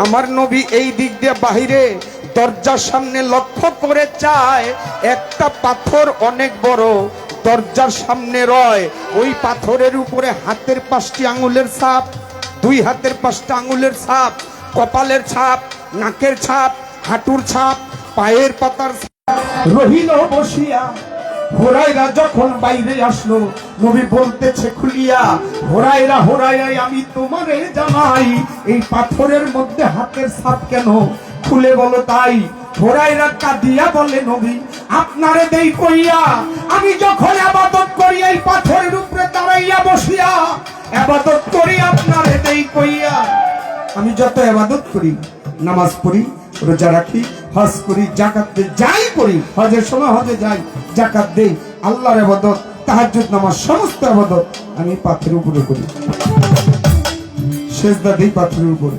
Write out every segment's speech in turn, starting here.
আমার নবী এই দিক দিয়ে বাহিরে দরজার সামনে লক্ষ্য করে চায়, একটা পাথর অনেক বড় দরজার সামনে রয়। ওই পাথরের উপরে হাতের 5টি আঙ্গুলের ছাপ, 2 হাতের 5টা আঙ্গুলের ছাপ, কপালের ছাপ, নাকের ছাপ, হাঁটুর ছাপ, পায়ের পাতার রহিল বসিয়া। হোরাইরা যখন বাইরে আসলো, নবী বলতেছে খুলিয়া, হোরাইরা হোরাইরাই আমি তোমারে জানাই, এই পাথরের মধ্যে হাতের ছাপ কেন? খুলে বলো তাই। হোরাইরা কাঁদিয়া বলে, নবী আপনারে দেই কইয়া, আমি যখন ইবাদত করি এই পাথরের উপরে দাঁড়াইয়া বসিয়া ইবাদত করি, আপনারে দেই কইয়া। আমি যত ইবাদত করি, নামাজ পড়ি, রোজা রাখি, হজ করি, যাকাত দেই, যাই করি, হজের সময় হজে যাই, যাকাত দেই, আল্লাহর ইবাদত, তাহাজ্জুদ নামাজ, সমস্ত ইবাদত আমি পাথরের উপরে করি, সিজদা দেই পাথরের উপরে।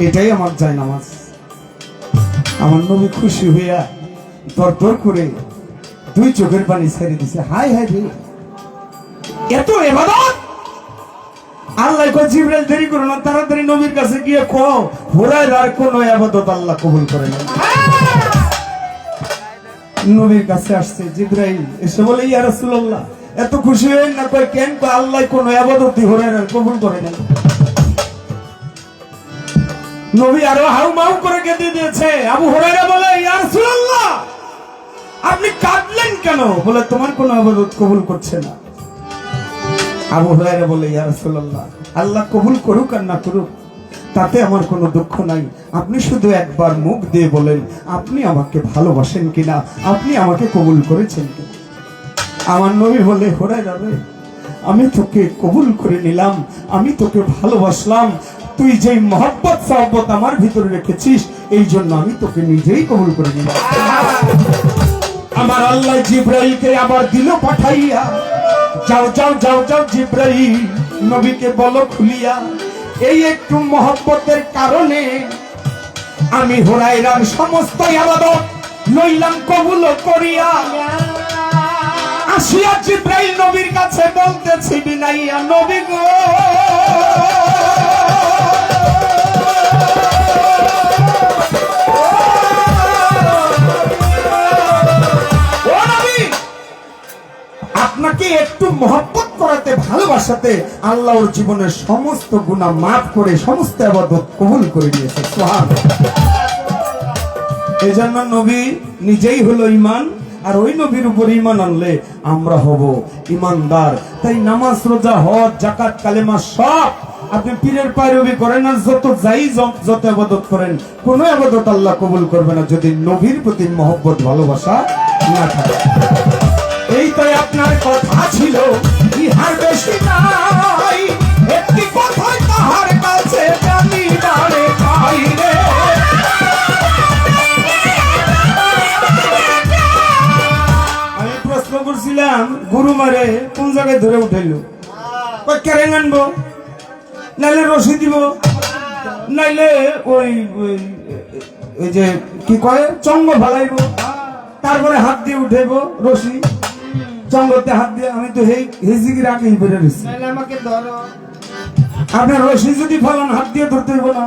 এটাই আমার যায় নামাজ। আমার নবী খুশি হইয়া দরদর করে 2 চোখের পানি ছেড়ে দিছে। হায় হায় রে, এত ইবাদত! আল্লাহ কয় জিবরাইল দেরি করো না, তাড়াতাড়ি নবীর কাছে গিয়ে কও হুরায়রার কোন ইবাদত আল্লাহ কবুল করে না। নবীর কাছে আসছে জিবরাইল, এসে বলে ইয়া রাসূলুল্লাহ এত খুশি হইন না। কয় কেন? কয় আল্লাহ কোন ইবাদতই হুরায়রার কবুল করে না। নবী আরো হাউমাউ করে কেঁদে দিয়েছে। আবু হুরায়রা বলে ইয়া রাসূলুল্লাহ আপনি কাঁদলেন কেন? বলে তোমার কোন ইবাদত কবুল করছে না। আবু হুরায়রা বলে ইয়া রাসূলুল্লাহ আল্লাহ কবুল করুক আর না করুক তাতে আমার কোনো দুঃখ নাই, আপনি শুধু একবার মুখ দিয়ে বলেন আপনি আমাকে ভালোবাসেন কিনা, আপনি আমাকে কবুল করেছেন কিনা। আমার নবী বলে হুরায়রা রে, আমি তোকে কবুল করে নিলাম, আমি তোকে ভালোবাসলাম, তুই যেই মহব্বত সাহবত আমার ভিতরে রেখেছিস এই জন্য আমি তোকে নিজেই কবুল করে নিলাম। আমার আল্লাহ জিবরাইলকে আবার দিল পাঠাইয়া, যাও যাও যাও যাও জিবরাইল নবীকে বলো খুলিয়া, এই একটু মহব্বতের কারণে আমি হুরায়রার সমস্ত ইবাদত লইলাম কবুল করিয়া। আসিয়া জিবরাইল নবীর কাছে বলতেছি বিনাইয়া, নবী গো আপনাকে একটু মহব্বত করাতে ভালোবাসাতে আল্লাহ ওর জীবনের সমস্ত গুনাহ মাফ করে সমস্ত ইবাদত কবুল করে দিয়েছে। সুবহানাল্লাহ। এজন্য নবী নিজেই হলো ঈমান, আর ওই নবীর উপর ঈমান আনলে আমরা হব ঈমানদার। তাই নামাজ, রোজা, হজ, যাকাত, কালেমা সব আপনি পীরের পায়রবি করেন আর যত ইবাদত করেন, কোন ইবাদত আল্লাহ কবুল করবে না যদি নবীর প্রতি মহব্বত ভালোবাসা না থাকে। এই তো আপনার কথা ছিল ইহার বেশি নাই, একটি কথাই তাহার কাছে জানি না রে ভাই রে। আমি প্রশ্ন করছিলাম গুরু মারে কোন জায়গায় ধরে উঠাইলো, কই কেরেং আনবো, নাইলে রশি দিব, নাইলে ওই যে কি কয় চঙ্গ ভালাইবো, তারপরে হাত দিয়ে উঠাইব রশি, চঙ্গতে হাত দিয়ে। আমি তো হেজিগির আগেই বেড়ে রয়েছি, আমাকে ধরো। আপনার রশি যদি ফলান হাত দিয়ে ধরতে হইব না,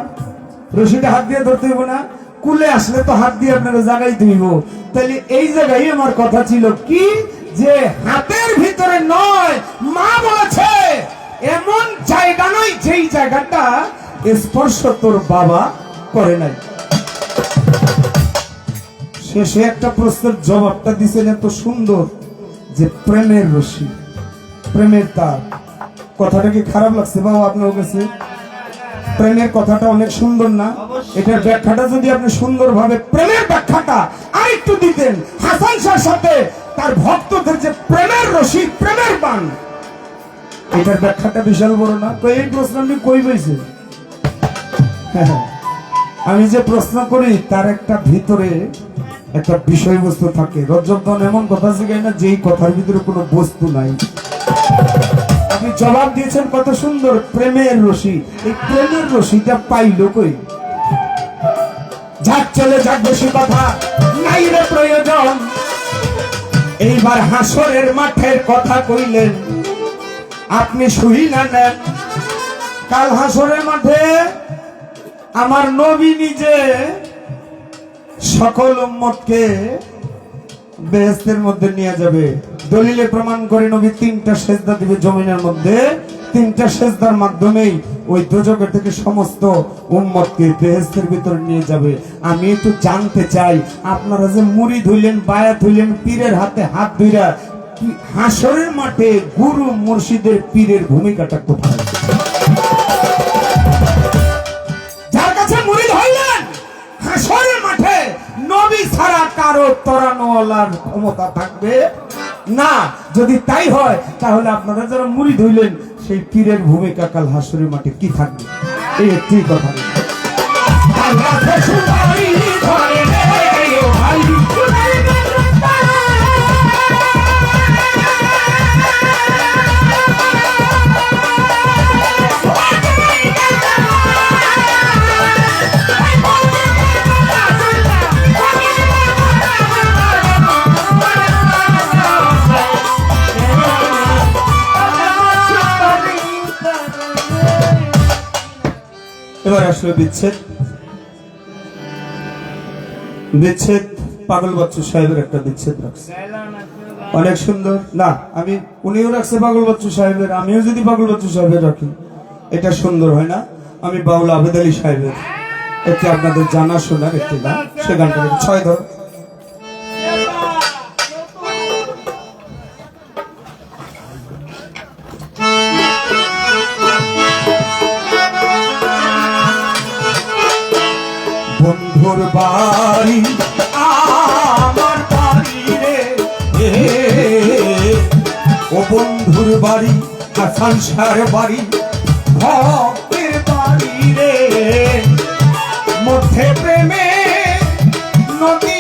রশিটা হাত দিয়ে ধরতে হইব না, কুলে আসলে তো হাত দিয়ে আপনারা জায়গায় ধুইব। তাহলে এই জায়গায় আমার কথা ছিল কি, যে হাতের ভিতরে নয়, মা বলেছে এমন জায়গা নয় যেই জায়গাটা স্পর্শ তোর বাবা করে নাই। শেষে একটা প্রশ্নের জবাবটা দিছেন এত সুন্দর যে প্রেমের রশি, প্রেমের তার। কথাটা কি খারাপ লাগছে বাবা আপনার কাছে? প্রেমের কথাটা অনেক সুন্দর না? এটার ব্যাখ্যাটা যদি আপনি সুন্দরভাবে প্রেমের ব্যাখ্যাটা আরেকটু দিতেন, হাসান শাহর সাথে তার ভক্তদের যে প্রেমের রশি, প্রেমের বান, এটার ব্যাখ্যাটা বিশাল বড় না? তো এই প্রশ্ন আপনি কই পাইছে? আমি যে প্রশ্ন করি তার একটা ভিতরে একটা বিষয়বস্তু থাকে। রজবদন এমন কথা শিখায় না যেই কথার ভিতরে কোনো বস্তু নাই। আপনি জবাব দিয়েছেন কত সুন্দর, প্রেমের রশি। এই প্রেমের রশিটা পাইল কই? যাক চলে যাক, বেশি কথা নাই রে প্রয়োজন। এইবার হাসরের মাঠের কথা কইলেন, আপনি শুই না নেন। কাল হাসরের মাঠে আমার নবী নিজে সকল উম্মতকে বেহেশতের মধ্যে নিয়ে যাবে। দলিলে প্রমাণ করে নবী 3টা সেজদা দিবে জমিনের মধ্যে, 3টা সেজদার মাধ্যমেই ওই দোজখ থেকে সমস্ত উম্মতকে বেহেশতের ভিতরে নিয়ে যাবে। আমি একটু জানতে চাই, আপনারা যে মুরিদ হইলেন, বায়াত হইলেন, পীরের হাতে হাত ধইরা, হাসরের মাঠে গুরু মুর্শিদের পীরের ভূমিকাটা কোথায়? যার কাছে মুরিদ হইলেন, হাসরের মাঠে নবী ছাড়া কারো তরানোয়ালার ক্ষমতা থাকবে না। যদি তাই হয় তাহলে আপনারা যারা মুরিদ হইলেন সেই পীরের ভূমিকা কাল হাসরের মাঠে কি থাকবে? এই একটি কথা। এবার আসলে বিচ্ছেদ পাগল বাচ্চু সাহেবের একটা বিচ্ছেদ রাখছে, অনেক সুন্দর না? আমি উনিও রাখছে পাগল বাচ্চু সাহেবের, আমিও যদি পাগল বাচ্চু সাহেবের রাখি এটা সুন্দর হয় না? আমি বাউল আবেদ আলী সাহেবের একটি আপনাদের জানা শোনার একটি গান, সে গানটা 6 ধর। বন্ধুর বাড়ি আমার বাড়ি রে, ও বন্ধুর বাড়ি হাসান শাহর বাড়ি, ভক্তের বাড়ি রে, মধ্যে প্রেমে নদী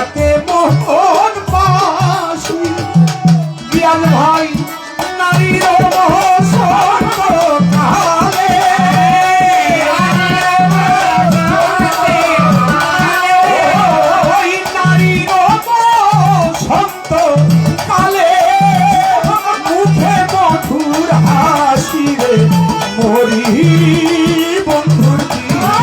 হাতে মোহন বাসি। জ্ঞান ভাই নারীর মোহন কালে, ওই নারীর বসন্ত কালে মুখে মধুর হাসি রে মরি বন্ধুর দিকে।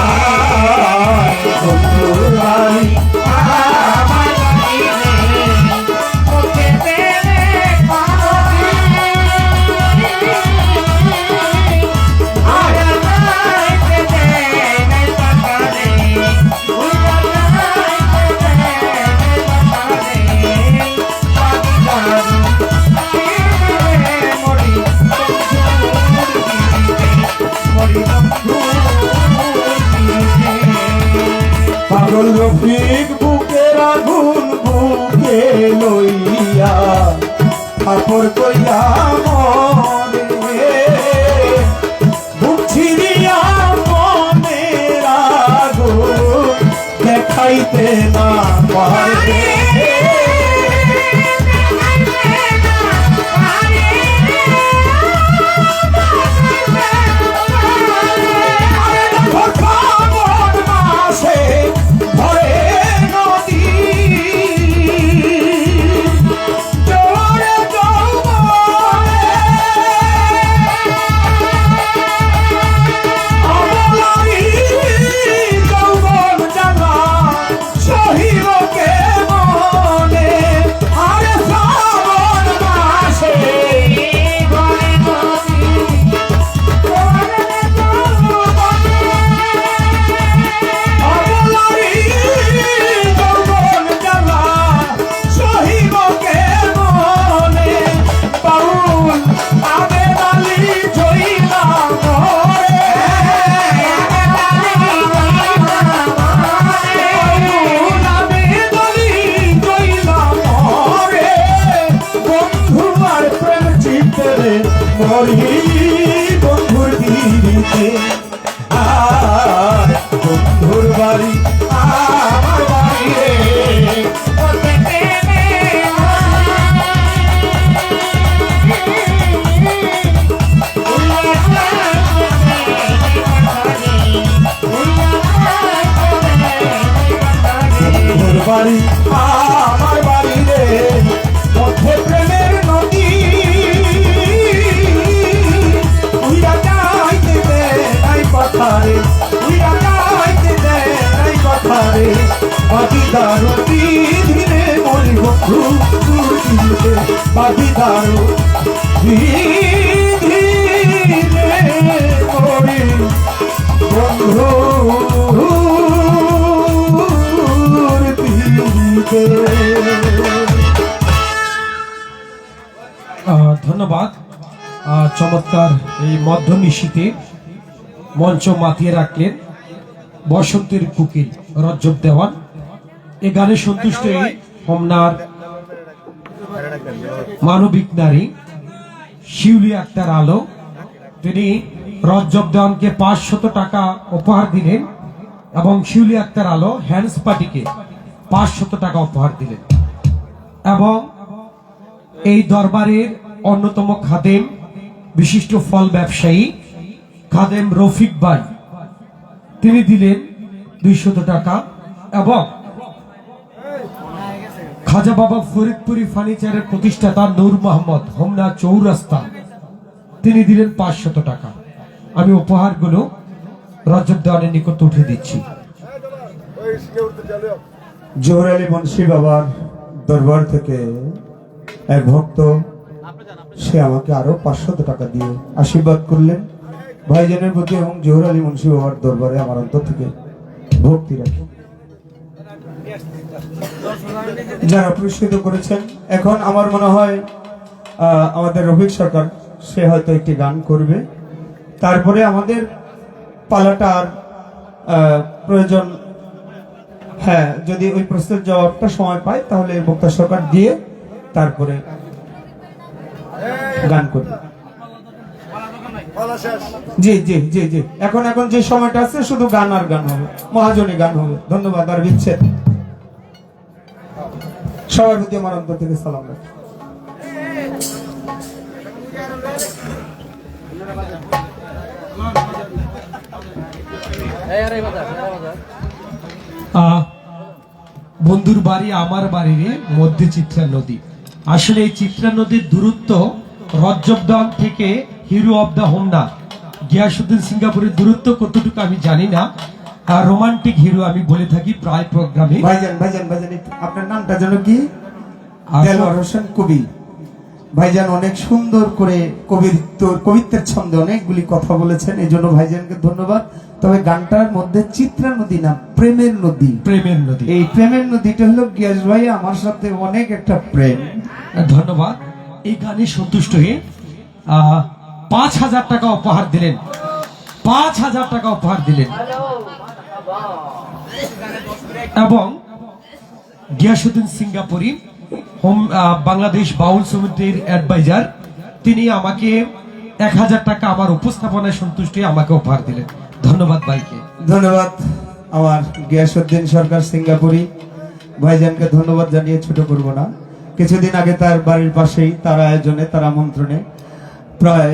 আয় বন্ধুর ভাই পাগল রফিক বুকের আগুন বুকে লইয়া ঠাকুর কইয়া মনে বুক ছিড়িয়া মনের আগুন দেখাইতে না পারে। সহিল কে বাড়ি আমার বাড়ি রে বাড়ি আমার বাড়ি রে মধ্যে প্রেমের নদী উইরা যাইতে দে নাই কথারে উইরা যাইতে দে নাই কথারে বাদিদারু ধীরে মরি বন্ধু ধীরে বাদিদারু ধীরে মরি বন্ধু ধন্যবাদ। চমৎকার এই মধ্যনিশীতে মঞ্চ মাতিয়ে রাখলেন বসন্তের কুকিল রজ্জব দেওয়ান। এ গানে সন্তুষ্ট হোমনার মানবিক নারী শিউলি আক্তার আলো, তিনি রজ্জব দেওয়ানকে 500 টাকা উপহার দিলেন এবং শিউলি আক্তার আলো হ্যান্ডস পার্টিকে 500 টাকা উপহার দিলেন। এবং এই দরবারের অন্যতম খাদেম বিশিষ্ট ফল ব্যবসায়ী খাদেম রফিক ভাই, তিনি দিলেন 200 টাকা এবং খাজা বাবা ফরিদপুরি ফার্নিচারের প্রতিষ্ঠাতা নূর মোহাম্মদ হোমনা চৌরাস্তা, তিনি দিলেন 500 টাকা। আমি উপহারগুলো রজব দেওয়ানের নিকট উঠে দিচ্ছি। জোহর আলী মুন্সি বাবার দরবার থেকে এক ভক্ত, সে আমাকে আরো 500 টাকা দিয়ে আশীর্বাদ করলেন। ভাইজানের প্রতি এবং জোহর আলী মুন্সি বাবার দরবারে আমার অন্তর থেকে ভক্তি রাখি। যারা পুরস্কৃত করেছেন, এখন আমার মনে হয় আমাদের রফিক সরকার সে হয়তো একটি গান করবে, তারপরে আমাদের পালাটার প্রয়োজন। হ্যাঁ, যদি ওই প্রশ্নের জবাবটা সময় পাই তাহলে বক্তা সরকার দিয়ে তারপরে গান করবে। জি জি জি জি, এখন যে সময়টা আছে শুধু গান আর গান হবে, মহাজনী গান হবে। ধন্যবাদ। আর বিচ্ছেদ সবার প্রতি আমার অন্তর থেকে সালাম রাখি। বন্ধুর বাড়ি আমার বাড়ির মধ্যে চিত্রা নদী। আসলে এই চিত্রা নদীর দূরত্ব রজ্জব দেওয়ান থেকে hero of the Homna Giasuddin সিঙ্গাপুরের দূরত্ব কতটুকু আমি জানি না। রোমান্টিক হিরো আমি বলে থাকি প্রায় প্রোগ্রামে। ভাইজান ভাইজান ভাইজান, আপনার নামটা যেন কি? দেলোয়ার হোসেন কবি। ভাইজান অনেক সুন্দর করে কবিত্বের ছন্দে অনেকগুলি কথা বলেছেন, এই জন্য ভাইজানকে ধন্যবাদ। তবে গানটার মধ্যে চিত্রা নদী না, প্রেমের নদী। প্রেমের নদী, এই প্রেমের নদীটা হলো গিয়াস ভাই আমার সাথে অনেক একটা প্রেম। ধন্যবাদ। এই গানে সন্তুষ্ট হয়ে 5000 টাকা উপহার দিলেন। 5000 টাকা উপহার দিলেন এবং গিয়াসউদ্দিন সিঙ্গাপুরি বাংলাদেশ বাউল সমিতির অ্যাডভাইজার, তিনি আমাকে 1000 টাকা আমার উপস্থাপনায় সন্তুষ্ট হয়ে আমাকে উপহার দিলেন। ধন্যবাদ ভাইকে। ধন্যবাদ আমার গিয়াসউদ্দিন সরকার সিঙ্গাপুরি ভাইজানকে ধন্যবাদ জানিয়ে ছোট করব না। কিছুদিন আগে তার বাড়ির পাশেই তার আয়োজনে, তার আমন্ত্রণে প্রায়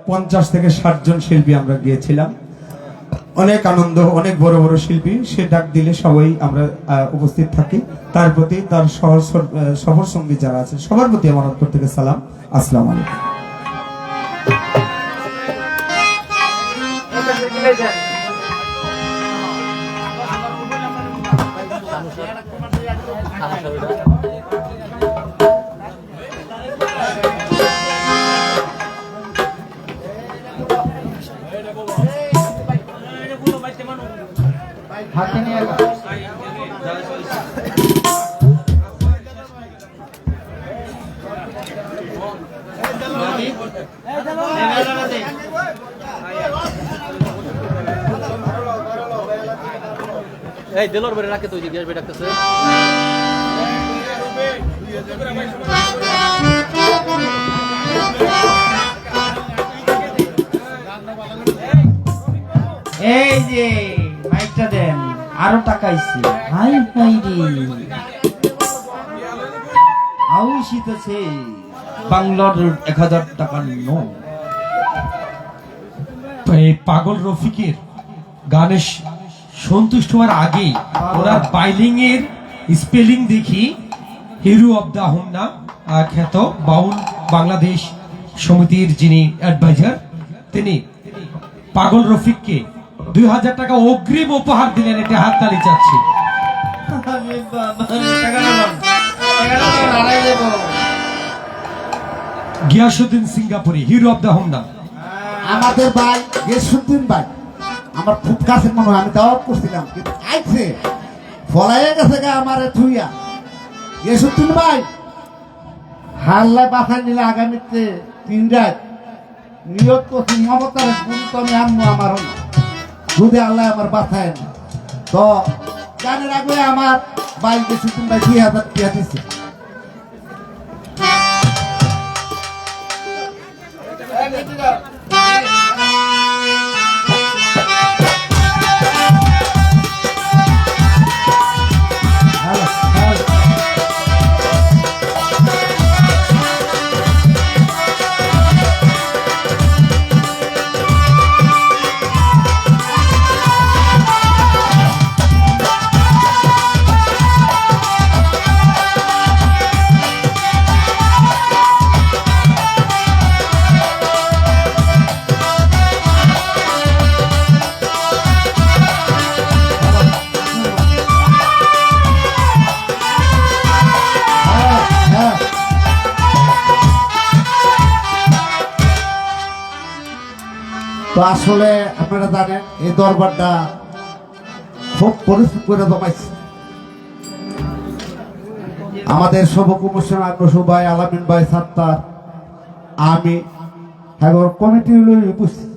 50 থেকে 60 জন শিল্পী আমরা গিয়েছিলাম। অনেক আনন্দ, অনেক বড় বড় শিল্পী, সে ডাক দিলে সবাই আমরা উপস্থিত থাকি। তার প্রতি, তার সফর সঙ্গী যারা আছে সবার প্রতি আমার অন্তর থেকে সালাম। আসসালামু আলাইকুম। হাতে নিয়ে এই দেলোর বেড়ে রাখে, তুই জিজ্ঞেস বেড়ে রাখতেছে। এই যে মাইকটা দেন, আরো টাকা আইছে হাই হাই রে আউশিতেছে বাংলার 1000 টাকার নোট এই পাগল রফিকের গানে সন্তুষ্ট হওয়ার আগে ওনার বাইলিং এর স্পেলিং দেখি হিরো অব দা হোমনা খ্যাত বাউল বাংলাদেশ সমিতির যিনি অ্যাডভাইজার তিনি পাগল রফিককে 2000 টাকা অগ্রিম উপহার দিলেন। এটা হাততালি চাচ্ছি। আরে বাবা টাকা নাও টাকা নাও হারাই দেব গিয়াসউদ্দিন সিঙ্গাপুরি হিরো অব দা হোমনা আমাদের ভাই গেসুদ্দিন ভাই আমার খুব কাছে মনে হয়, আমি দাওয়াত করছিলাম কিন্তু আইছে ফলাইয়ে গেছে গা আমার থুইয়া। গেসুদ্দিন ভাই হাল্লায় বাসায় নিলে আগামীতে 3 রাত নিয়ত করছি মমতার গুণ তো আমি আনবো আমার যদি আল্লাহ আমার বাসায় না তো জানের আগে আমার ভাই গেসুদ্দিন ভাই 2000 টাকা দিচ্ছে। তো আসলে আপনারা জানেন এই দরবারটা খুব পরিশ্রম করে জমাইছে আমাদের সব কমিশনার নসু ভাই, আলামিন ভাই, সাত্তার, আমি এবং কমিটি উপস্থিত।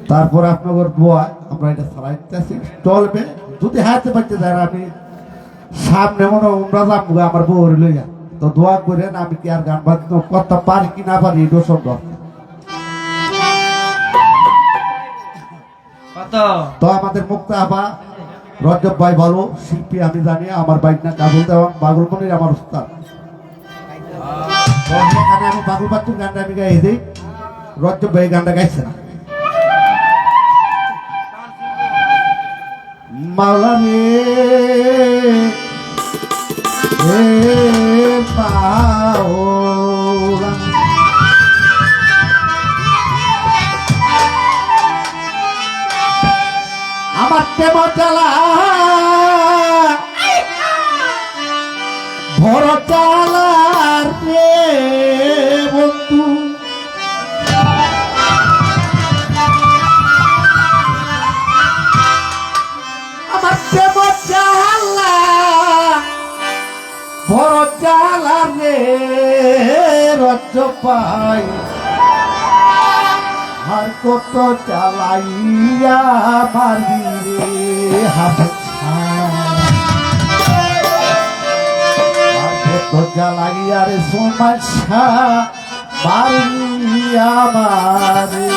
তারপর আপনাদের দোয়া আমরা এটা চালাইতেছি চলবে। যদি হাতে পারতে যায় আমি সামনে মনে আমরা যাবো আমার বউর লইয়া, তো দোয়া করেন। আমি কি আর গান বাজনা করতে পারি কি না পারি এটা সম্ভব। তো আমাদের মুক্তা আবা, রজব ভাই ভালো শিল্পী আমি জানি, আমার বাইক না কাজল দেওয়ান বাগলমনির আমার উস্তাদ। এখানে আমি বাগল বাচ্চুর গানটা আমি গাই দিই, রজব ভাই গানটা গাইছে না। মাওলা রে মাওলা আমার কেমন জ্বালা ভর জ্বালার রে বন্ধু, আমার কেমন জ্বালা ভর জ্বালার রে রজ্জ পাই আর কত চালাইয়া মারি রে হাত আর কত চালাইয়া রে সমস্যা মারিয়া মারে।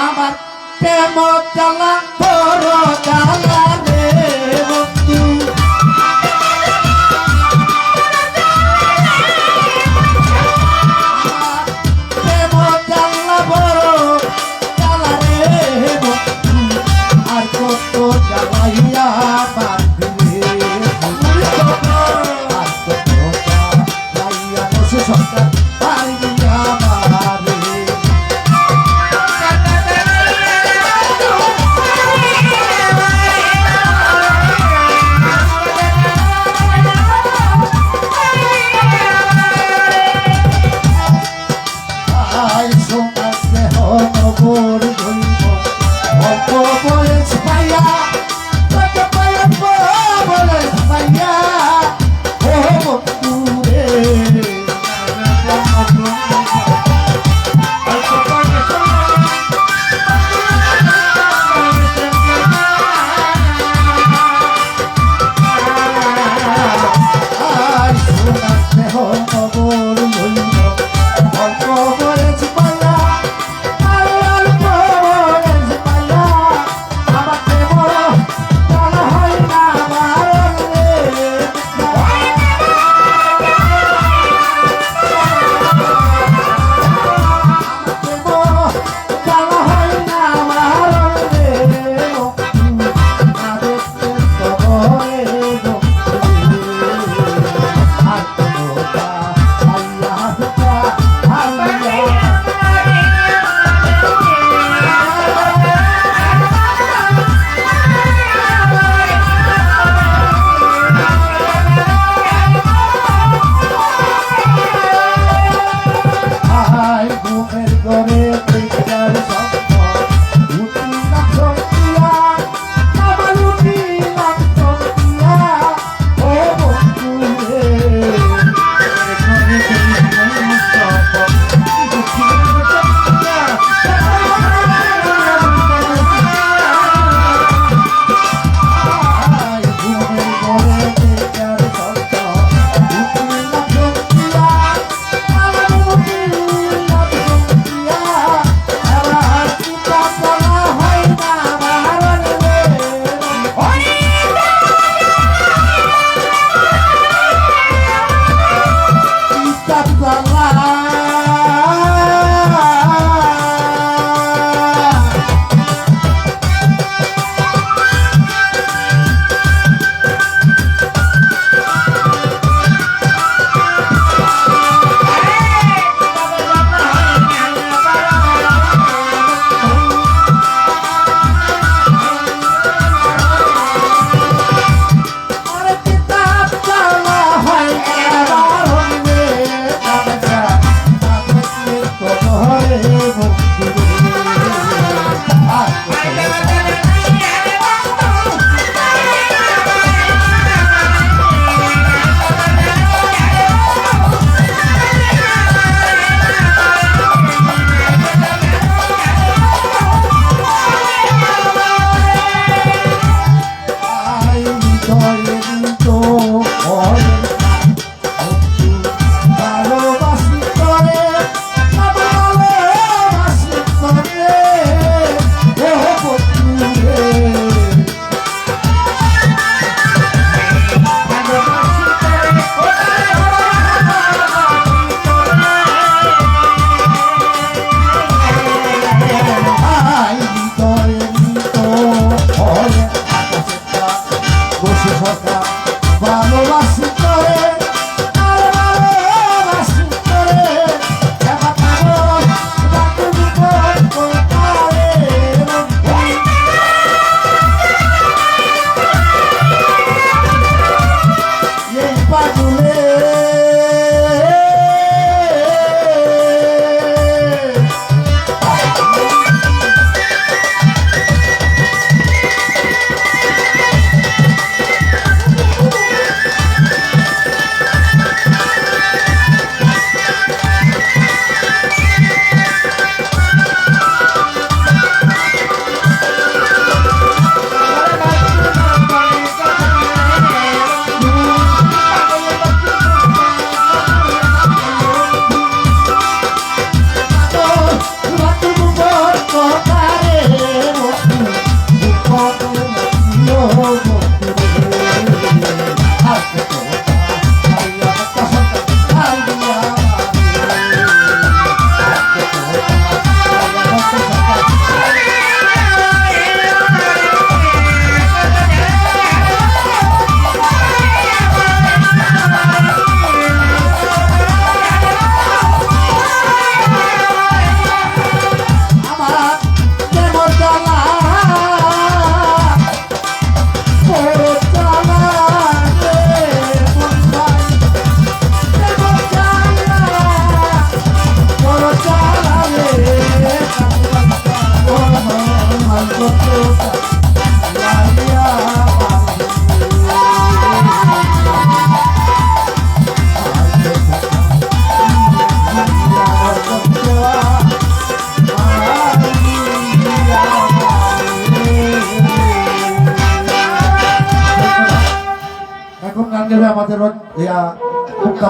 আমার প্রেম জ্বালা বড় জ্বালা রে বন্ধু, আর কত জ্বালাইয়া বাঁধবে আর কত জ্বালাইয়া বসে সরকার পারিয়া মারে। আই সোনার দেহ নগর ধরিব অল্প বয়স পাইয়া কত বয়স পাইয়া ও বন্ধু রে আই সোনার দেহ নগর ধরিব অল্প বয়স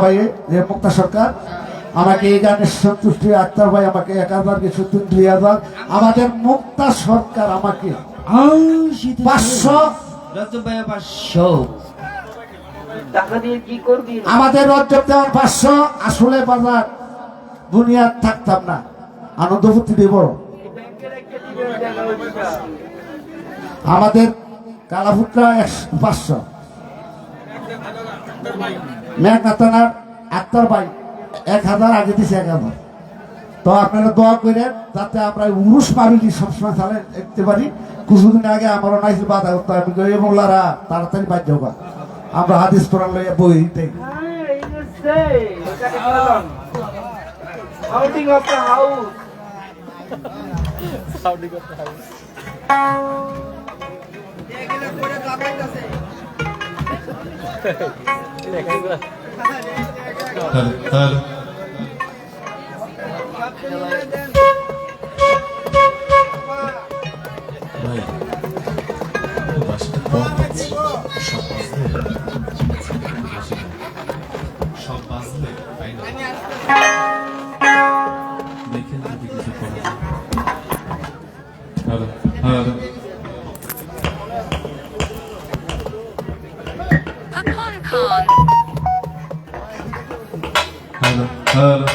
ভাইয়ে যে মুক্তা সরকার আমাকে এই গানের সন্তুষ্টি, আক্তার ভাই আমাকে 1000, গিয়াসউদ্দিন 2000, আমাদের মুক্তা সরকার আমাকে 500, রজব ভাই 500 টাকা দিয়ে কি করবি? আমাদের রজব দেওয়ার 500। আসলে বাজার দুনিয়ার থাকতাম না, আনন্দ ফুর্তি দেব। আমাদের কালাফুটরা 500, মেঘনা থানার আক্তার ভাই 1000 আগে দিছে 1000। তো আপনারা দোয়া করেন যাতে আমরা উরুস মাবিলি সবসময় চালে দেখতে পারি। কিছুদিন আগে আমারও নাইছিল বাধা করতে, আমি কই মোল্লারা তাড়াতাড়ি বাদ যাওয়া, আমরা হাদিস কোরআন লইয়া বই দেই। Outing of the house. Sounding করতে হবে। হ্যালো ভাই, বাসাটা কম পাচ্ছি, সব বাজলে তাই না, দেখেন যদি কিছু করা যায়। Hello hello Upon call. Hello hello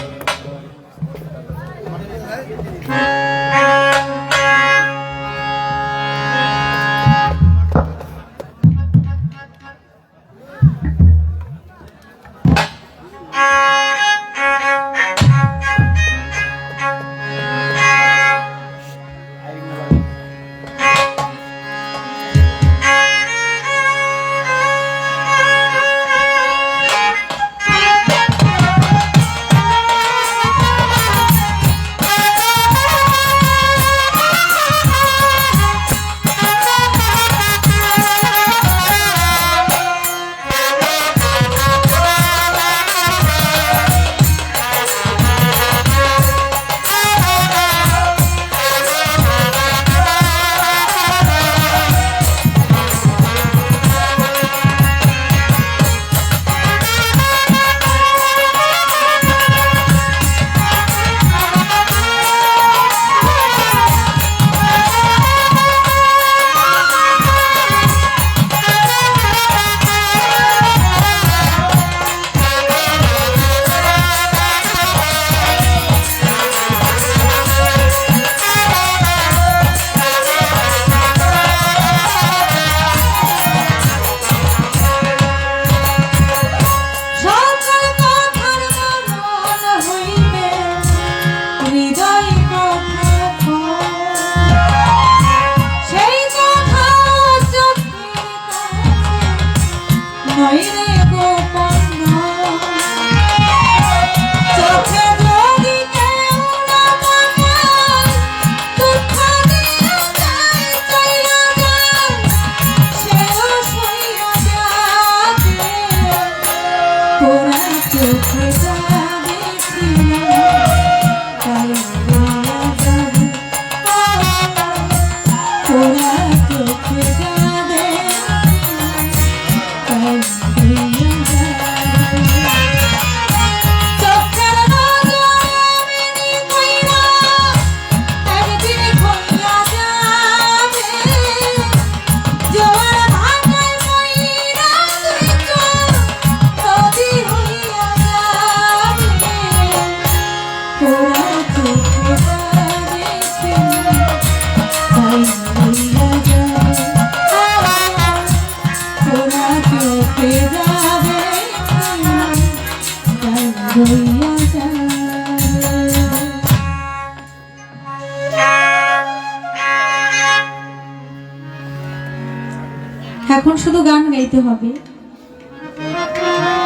এখন শুধু গান গাইতে হবে,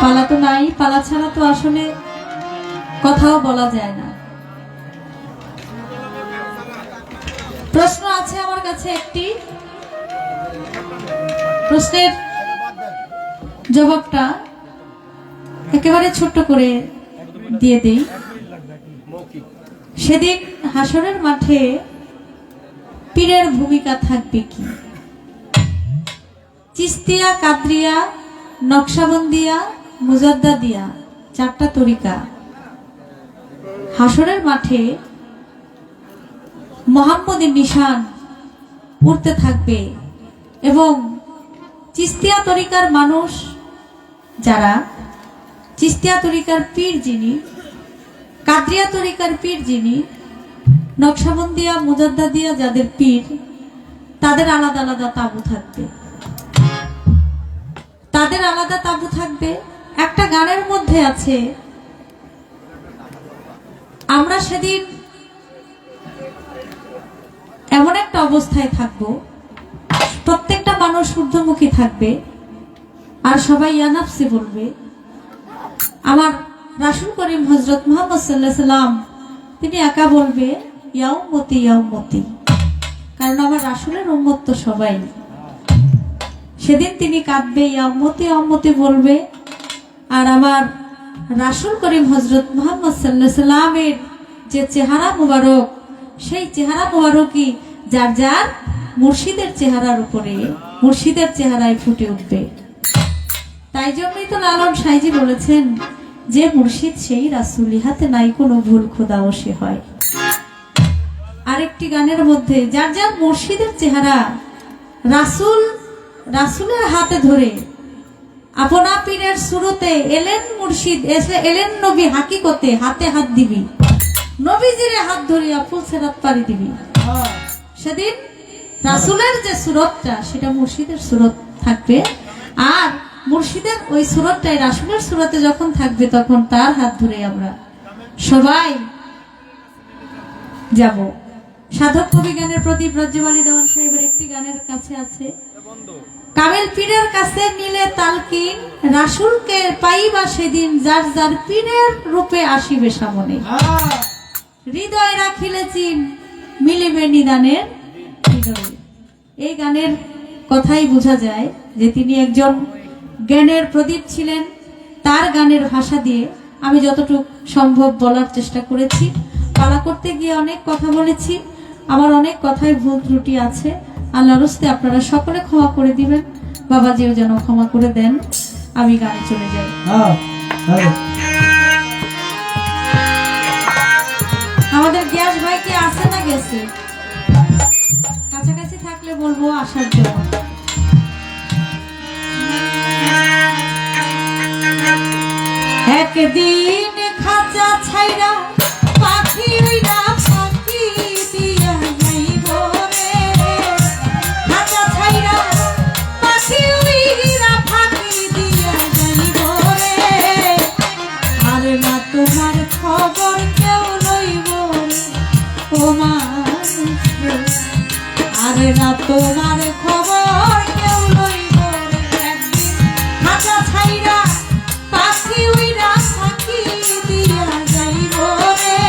পালা তো নাই, পালা ছাড়া তো আসলে কথাও বলা যায় না। প্রশ্ন আছে আমার কাছে একটি, প্রশ্নের জবাবটা একেবারে ছোট্ট করে দিয়ে দেই। সেদিন হাসরের মাঠে পীরের ভূমিকা থাকবে কি? চিস্তিয়া, কাদরিয়া, নকশাবন্দিয়া, মুজাদ্দাদিয়া 4টা তরিকা হাসরের মাঠে মোহাম্মদের নিশান উঠতে থাকবে এবং চিস্তিয়া তরিকার মানুষ যারা, চিস্তিয়া তরিকার পীর যিনি, কাদরিয়া তরিকার পীর যিনি, নকশবন্দিয়া মুজাদ্দাদিয়া যাদের পীর, তাদের আলাদা আলাদা তাঁবু থাকবে। তাদের আলাদা তাঁবু থাকবে। একটা গানের মধ্যে আছে, আমরা সেদিন এমন একটা অবস্থায় থাকব, প্রত্যেকটা মানুষ ঊর্ধ্বমুখী থাকবে আর সবাই ইয়া নাফসি বলবে। আমার রাসূল করিম হযরত মুহাম্মদ সাল্লাল্লাহু আলাইহি সাল্লাম তিনি একা বলবে ইয়া উম্মতি ইয়া উম্মতি, কারণ আমার রাসূলের উম্মত তো সবাই। সেদিন তিনি কাঁদবে, ইয়া উম্মতি বলবে। আর আমার রাসূল করিম হযরত মুহাম্মদ সাল্লাল্লাহু আলাইহি সাল্লামের যে চেহারা মুবারক, সেই চেহারা মুবারকই যার যার মুর্শিদের চেহারার উপরে, মুর্শিদের চেহারায় ফুটে উঠবে। তাই জন্যই তো লালন সাইজি বলেছেন, যে মুর্শিদ সেই রাসূল, ইহাতে নাই কোনো ভুল, খোদাও সে হয়। আরেকটি গানের মধ্যে যার যার মুর্শিদের চেহারা, রাসূলের হাতে ধরে আপনা পীরের সুরতে এলেন মুর্শিদ, এলেন নবী হাকিকতে, হাতে হাত দিবি, নবীজিরে হাত ধরিয়া ফুল সেরাত পারি দিবি। সেদিন রাসূলের যে সুরতটা সেটা মুর্শিদের সুরত থাকবে, আর মুর্শিদের ওই সুরতটাই রাসূলের সুরতে যখন থাকবে তখন তার হাত ধরে আমরা সবাই যাব। সাধক কবি গানের প্রদীপ রাজ্যবালী দেওয়ান সাহেবের একটি গানের কাছে আছে, কামেল পীরের কাছে নিলে তালকিন, রাসূলকে পাইবা সেদিন যার যার পীরের রূপে আসিবে সামনে। হৃদয় রাখিলে চিন, মিলিবে নিদানের হৃদয়ে। এই গানের কথাই বোঝা যায় যে তিনি একজন জ্ঞানের প্রদীপ ছিলেন। তার গানের ভাষা দিয়ে আমি যতটুকু সম্ভব বলার চেষ্টা করেছি। পালা করতে গিয়ে অনেক কথা বলেছি, আমার অনেক কথাই ভুল ত্রুটি আছে। আল্লাহর হস্তে আপনারা সকলে ক্ষমা করে দিবেন, বাবাজিও যেন ক্ষমা করে দেন। আমি গানে চলে যাই। আমাদের গ্যাস ভাই কি আছে না গেছে? কাছাকাছি থাকলে বলবো আসার জন্য। একদিন খাঁচা ছাইরা পাখি উইরা ফাঁকি দিয়া যাইব রে, খাঁচা ছাইরা পাখি উইরা ফাঁকি দিয়া যাইব রে। আর না তোমার খবর কেউ লইব ও মানুষ রে, আর না তোমার খবর কেউ লইব রে। একদিন খাঁচা ছাইরা পাখি উইরা ফাঁকি দিয়া যাইব রে,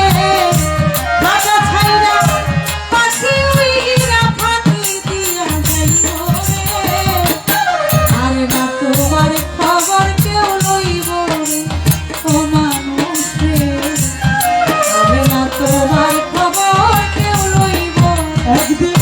খাঁচা ছাইরা পাখি উইরা ফাঁকি দিয়া যাইব রে। আর না তোমার খবর কেউ লইব রে ও মানুষ রে, আর না তোমার খবর কেউ লইব। একদিন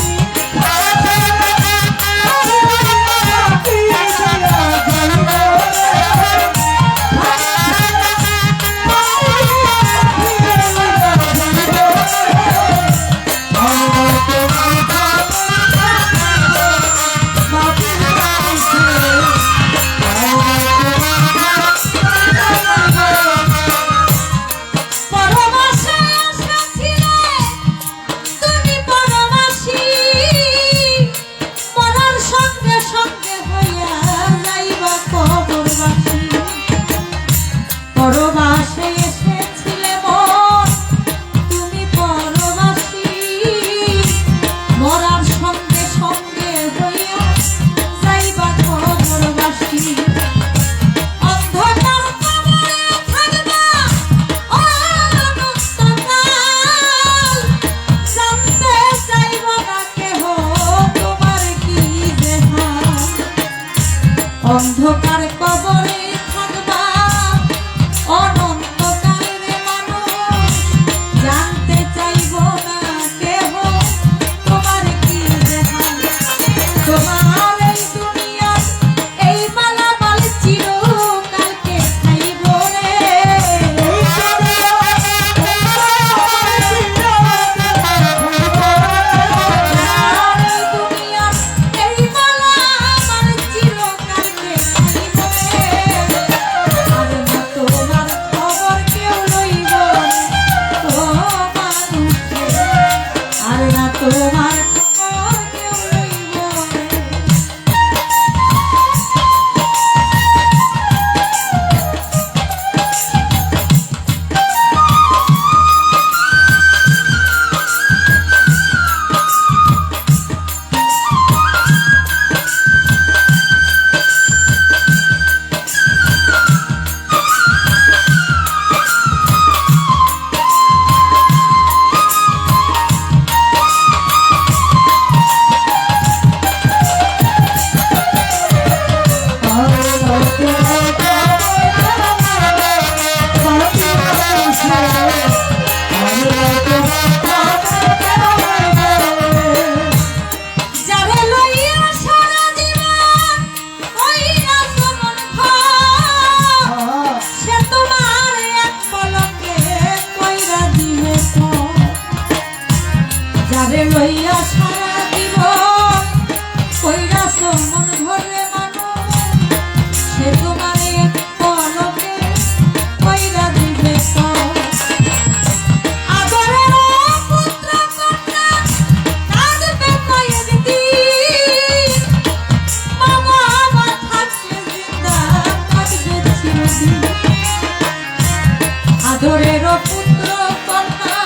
পরের পুত্র কন্যা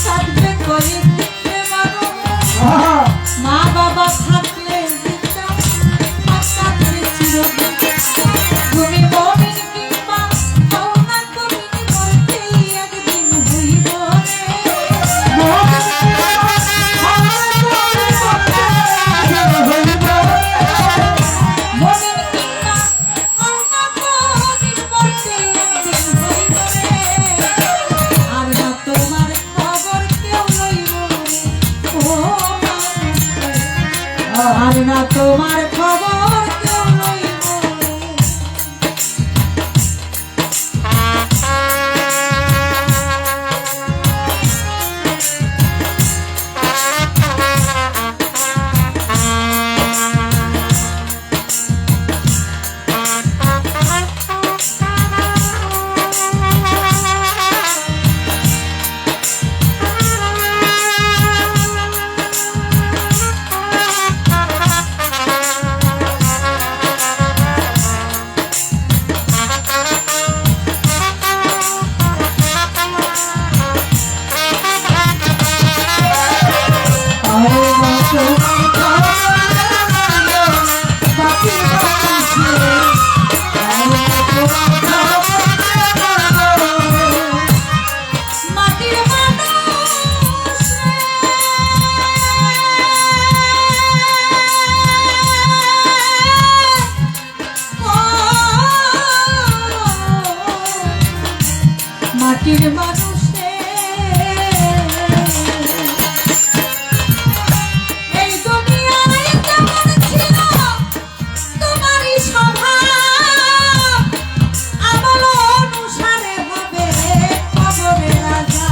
থাকবে কয়েক দিনে মানুষ মা বাবা থাকলে জিন্দা থাকবে চিরদিন তুমি মমিন কিংবা হও না তুমি মরতেই একদিন হইব রে মমিন কিংবা হও না তুমি মরতেই একদিন হইব রে মমিন কিংবা হও না তুমি মরতেই একদিন হইব রে আর না তোমার খবর কেউ লইব ও মানুষ রে আর না তোমার খবর কেউ লইব রে মাটির মানুষ মাটির মানুষে এই দুনিয়ায় কেমন ছিল তোমারই স্বভাব আমল অনুসারে হবে খবরে রাজা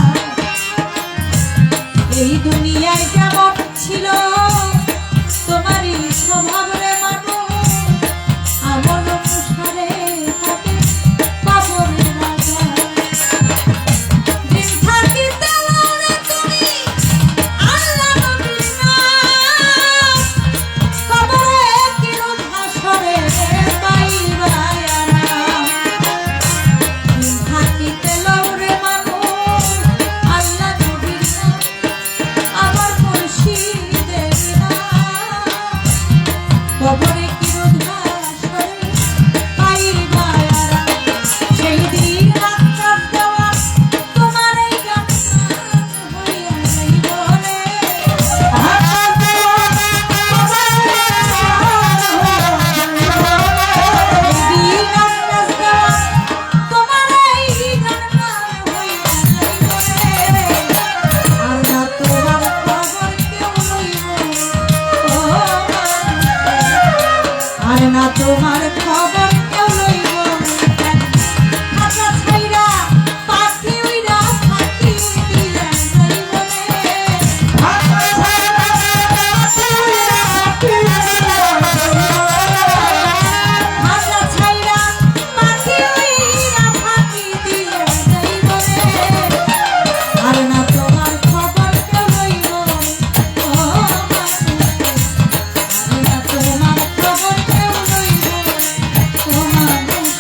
এই দুনিয়ায় কেমন ছিল তোমারই স্বভাব রে মানুষ আমল অনুসারে হবে খবরে রাজা দিন থাকিতে লড়ে তুমি আল্লাহ নবীর নাম কবরে কিরণ হাসরে পাইবা আরাম দিন থাকিতে লড়ে মানুষ আল্লাহ নবীর নাম আমার মুর্শিদের নাম কবরে কিরণ হাসরে পাইবা আরাম সেই দিন আকাশ দেওয়া তোমার এই গান হইয়া যাইব রে আকাশ দেওয়া তোমার এই দিন আকাশ দেওয়া তোমার এই গান হইয়া যাইব রে আর না তোমার খবর কেউ লইব ও আর না তোমার খবর কেউ লইব খাঁচা ছাইরা পাখি উইরা ফাঁকি দিয়া যাইব রে খাঁচা ছাইরা পাখি উইরা ফাঁকি দিয়া যাইব রে খাঁচা ছাইরা পাখি উইরা ফাঁকি দিয়া যাইব রে আর না তোমার খবর কেউ লইব ও মানুষ আর না তোমার খবর কেউ লইব ও মানুষ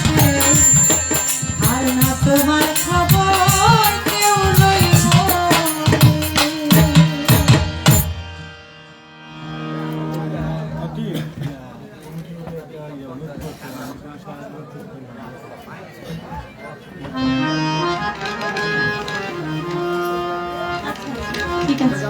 আর না তোমার খবর কেউ লইব ঠিক আছে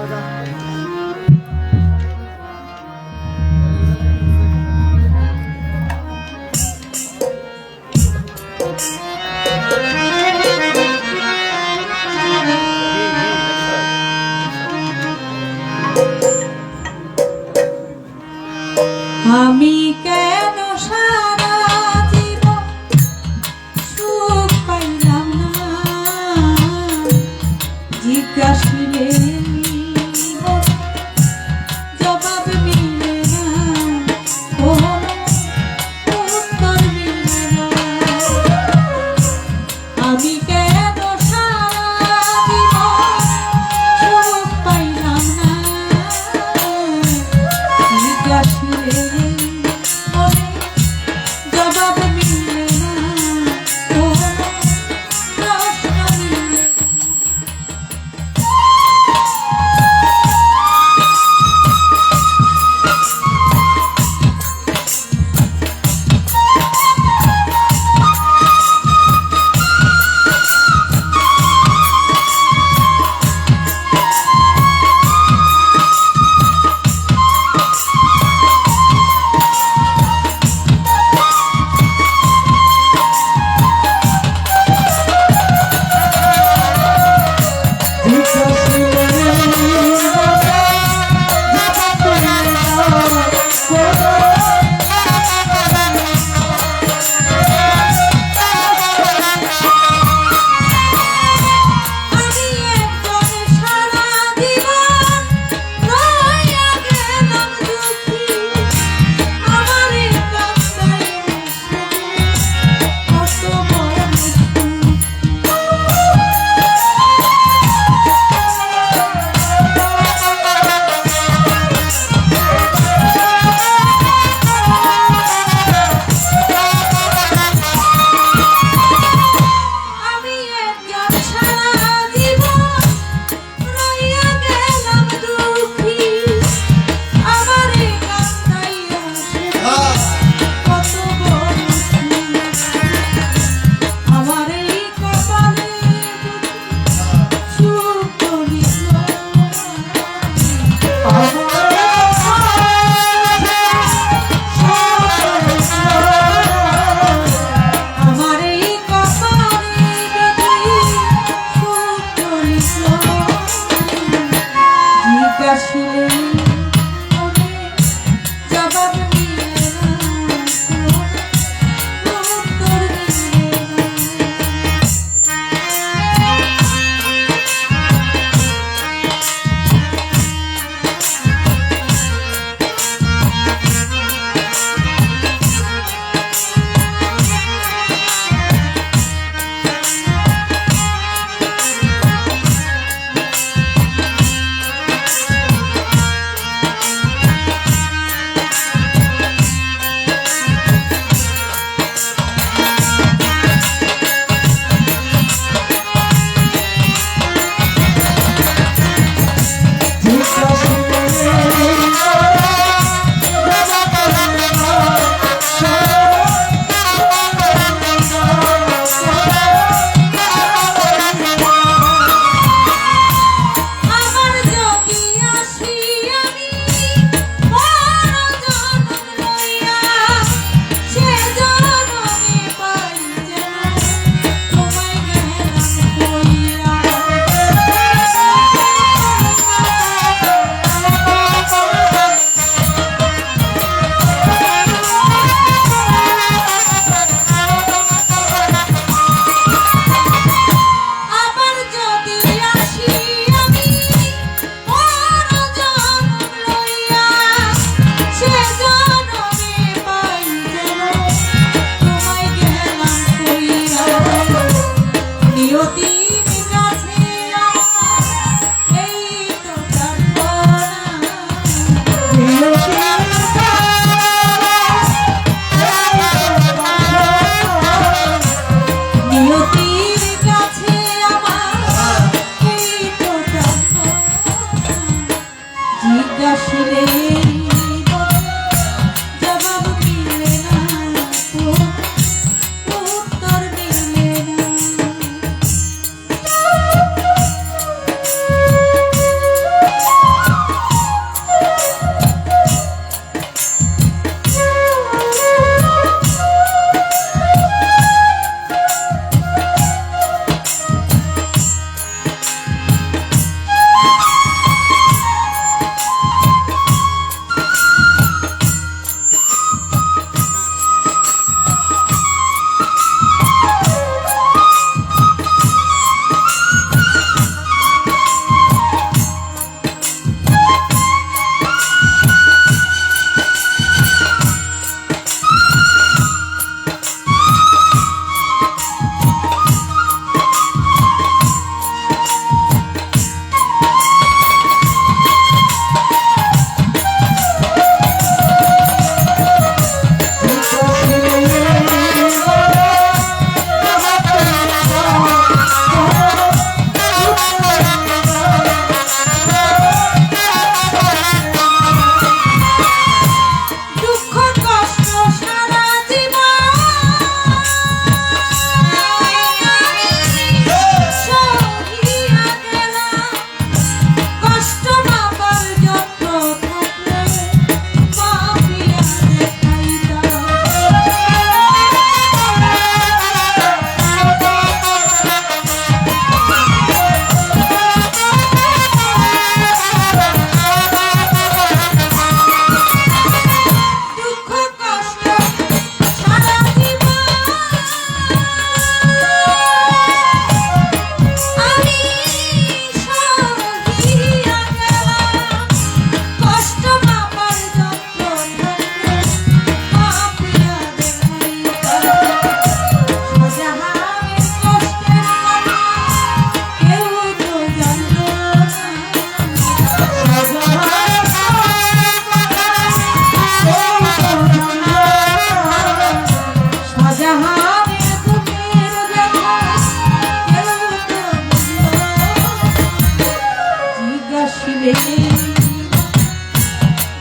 আমি কেন সারা জীবন সুখ পাইলাম না জিজ্ঞাসিলে জবাব মিলে না কোনো উত্তর মিলে না আমি কেন সারা জীবন সুখ পাইলাম না জিজ্ঞাসিলে জবাব মিলে না কোনো প্রশ্ন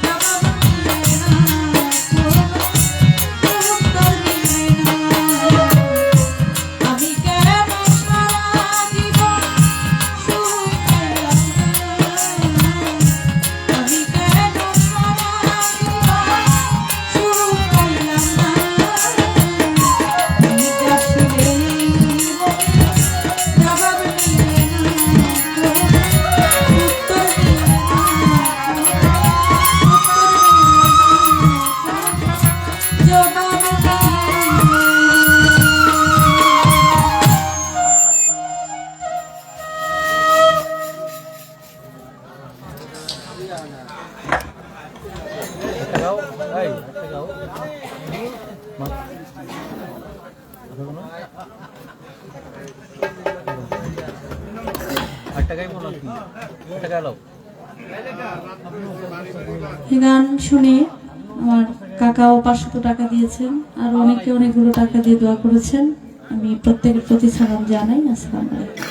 জবাব দিলে না, কোনো উত্তর দিলে না। আমি কেন সারা জীবন সুখ পেলাম না? আমি কেন সারা জীবন সুখ পেলাম না? আমি কাশিলে জবাব দিলে না, উত্তর দিলে না, জবাব দিলে না। একটা গাও এই একটা গাও একটা গাইবো না কি একটা গাইলো এই গান শুনে আমার কাকাও 500 টাকা দিয়েছেন আর অনেকে অনেকগুলো টাকা দিয়ে দোয়া করেছেন। আমি প্রত্যেকের প্রতি সালাম জানাই। আসসালামু আলাইকুম।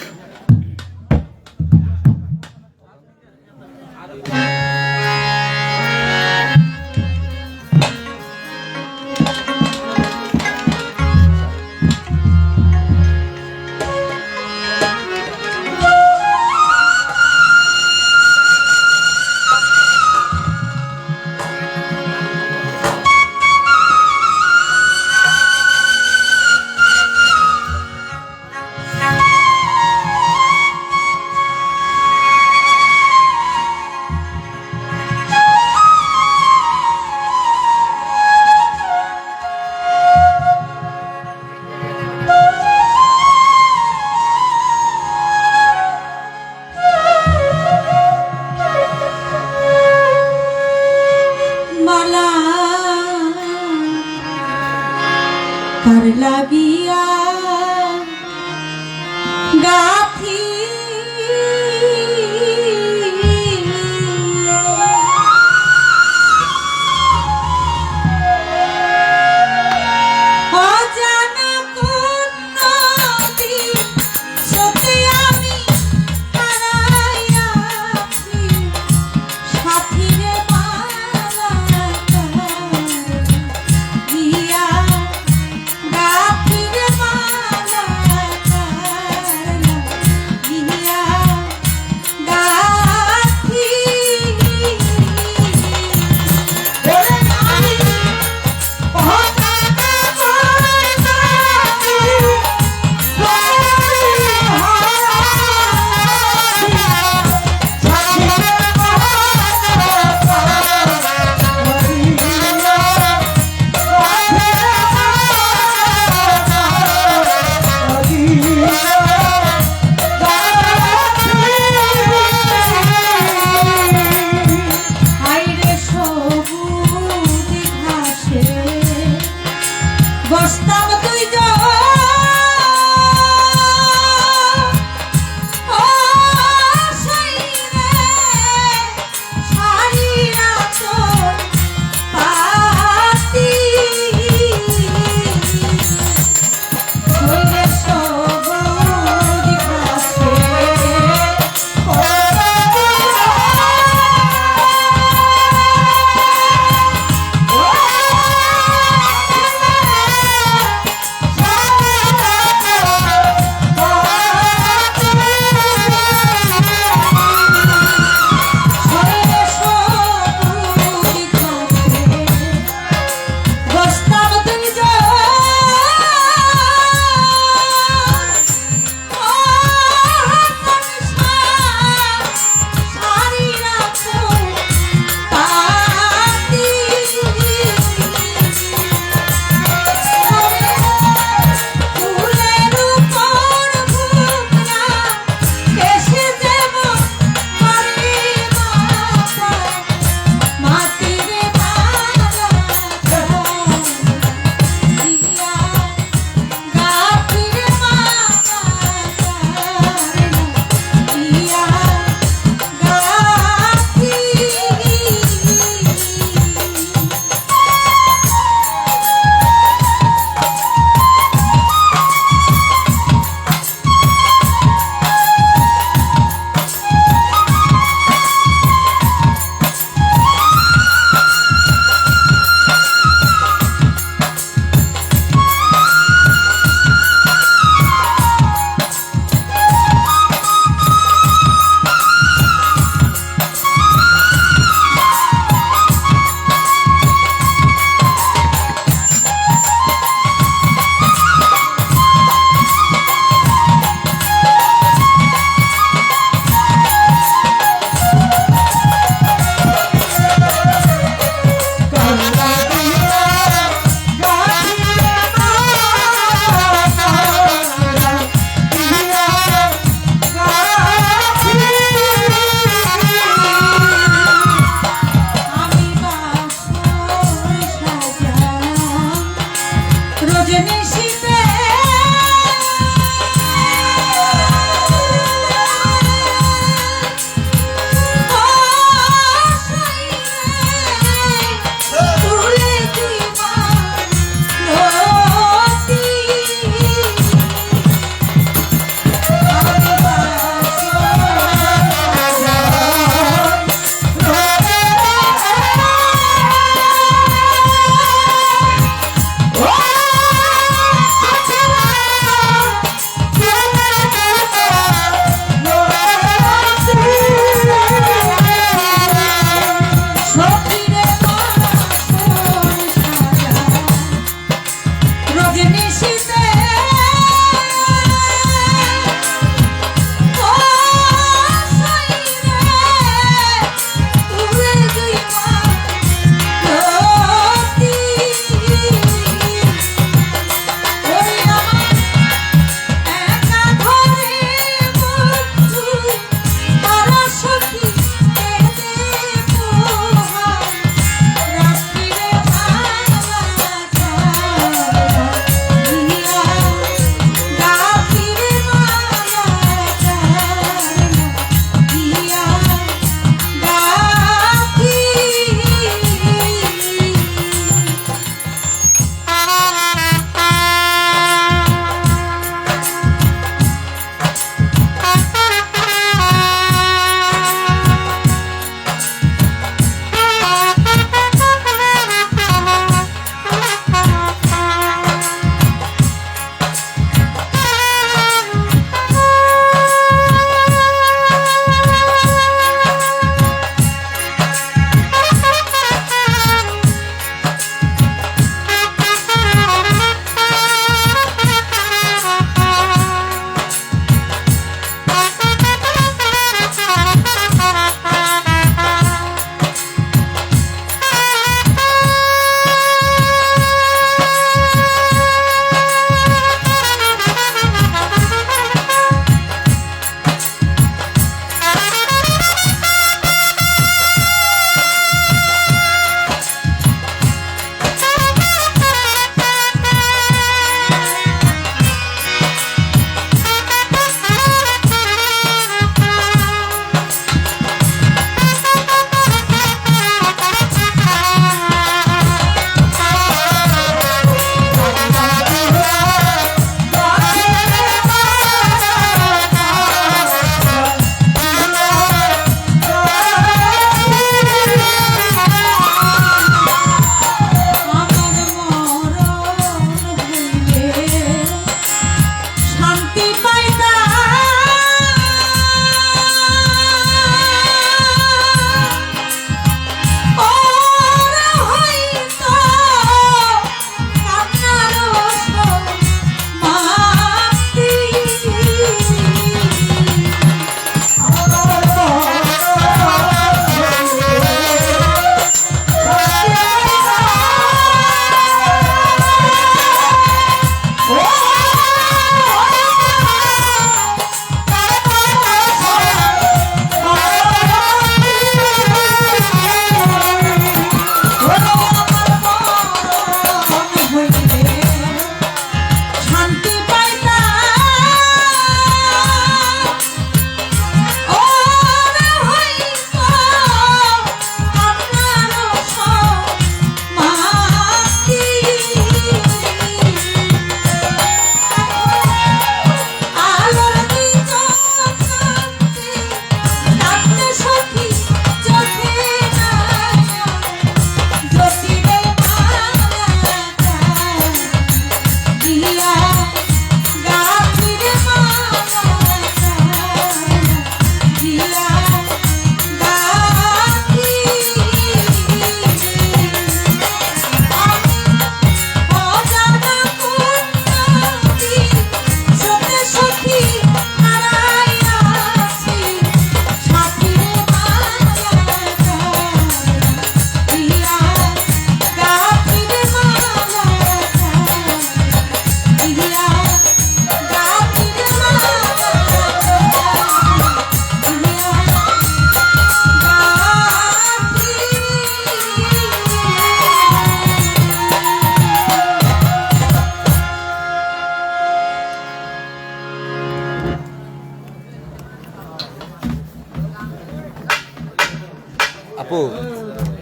আপু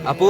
আপু